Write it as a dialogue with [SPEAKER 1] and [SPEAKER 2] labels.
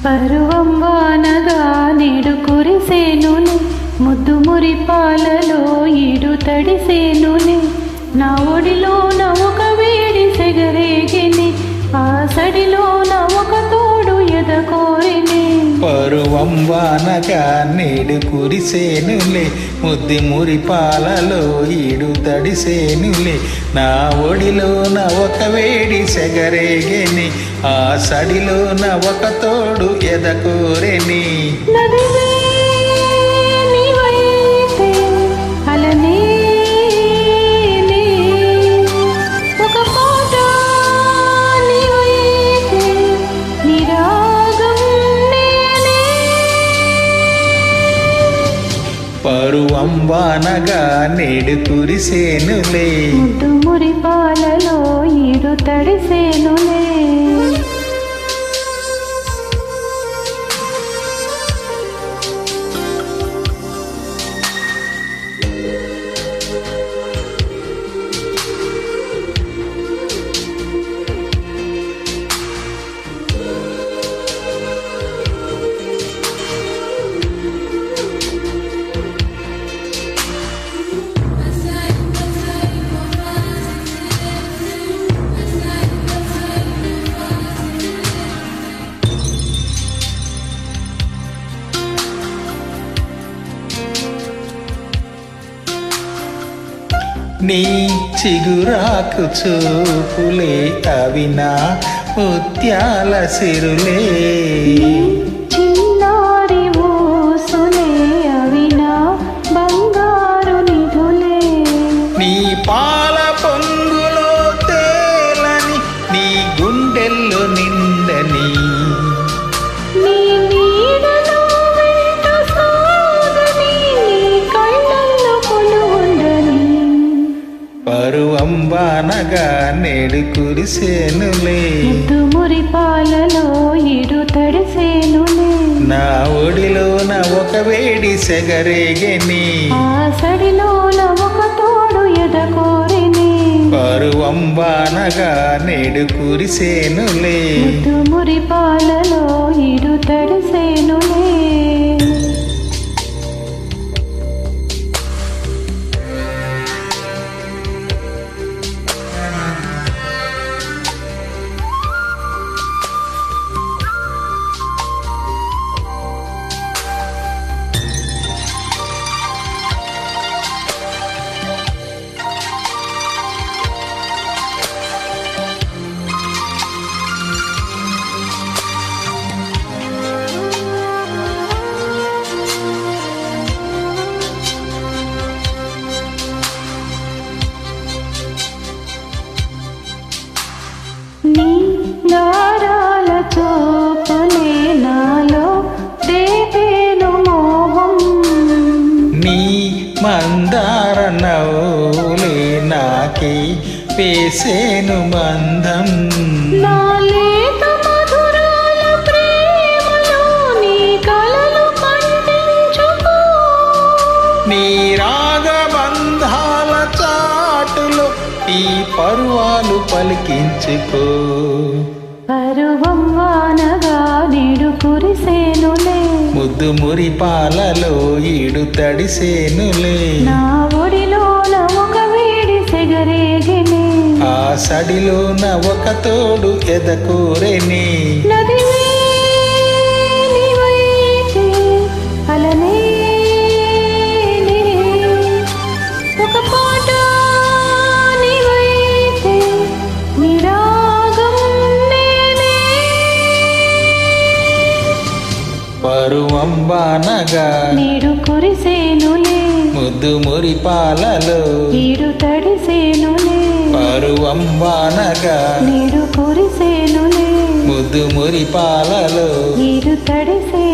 [SPEAKER 1] పరువం వానగా నేడు కురిసేనులే, ముద్దు మురిపాలలో ఈడు తడిసేనులే. నా ఒడిలోన ఒక వేడి సెగరేగిని, ఆ సడిలోన ఒక తోడు ఎదకోరిని.
[SPEAKER 2] పరువం వానగా నేడు కురిసేనులే, ముద్దు మురిపాలలో ఈడు తడిసేనులే. నా ఒడిలోన ఒక వేడి సెగరేగిని, ఆ సడిలోన ఒక తోడు ఎదకోరిని.
[SPEAKER 1] నదివే నీవైతే అలనే ఒక పాట, నీవైతే నిరాగం నేనే.
[SPEAKER 2] పరువం వానగా నేడు కురిసేనులే,
[SPEAKER 1] ముద్దు మురిపాలలో ఈడు తడిసేనులే.
[SPEAKER 2] నీ చిగురాకు చూపులే అవినా ముత్యాల సిరులే.
[SPEAKER 1] చిన్నారి ఊసులే అవినా బంగారు నిధులే.
[SPEAKER 2] నీ పాల పొంగులో తేలని, నీ గుండెల్లో నిండని,
[SPEAKER 1] నీ నీడలో వెంట సాగని, నీ కళ్ళల్లో కొలువుండని.
[SPEAKER 2] పరువం వానగా నేడు కురిసేనులే,
[SPEAKER 1] ముద్దు మురిపాలలో ఈడు తడిసేనులే.
[SPEAKER 2] నా ఒడిలోన ఒక వేడి సెగరేగని,
[SPEAKER 1] ఆ సడిలోన ఒక తోడు ఎదకోరిని.
[SPEAKER 2] పరువం వానగా నేడు కురిసేనులే,
[SPEAKER 1] ముద్దు మురిపాలలో ఈడు తడిసేనులే. నీ గారాల చూపులే నాలో రేపేను మోహం.
[SPEAKER 2] నీ మందార నవ్వులే నాకి వేసేను బంధం.
[SPEAKER 1] నా లేత మధురాల ప్రేమలో నీ కలలు పండించుకో.
[SPEAKER 2] నీ రాగబంధాల చాటులో ఈ పరువాలు పలికించుకో.
[SPEAKER 1] పరువం వానగా నేడు కురిసేనులే,
[SPEAKER 2] ముద్దు మురిపాలలో ఈడు తడిసేనులే.
[SPEAKER 1] నా ఒడిలోన ఒక వేడి సెగరేగిని,
[SPEAKER 2] ఆ సడిలోన ఒక తోడు ఎదకోరెని.
[SPEAKER 1] నదివే నీవైతే అలనే ఒక పాట, నీవైతే నిరాగం నేనే.
[SPEAKER 2] పరువం వానగా
[SPEAKER 1] నేడు కురిసేనులే,
[SPEAKER 2] ముద్దు మురిపాలలో
[SPEAKER 1] ఈడు తడిసేనులే.
[SPEAKER 2] పరువం వానగా
[SPEAKER 1] నేడు కురిసేనులే,
[SPEAKER 2] ముద్దు మురిపాలలో
[SPEAKER 1] ఈడు తడిసే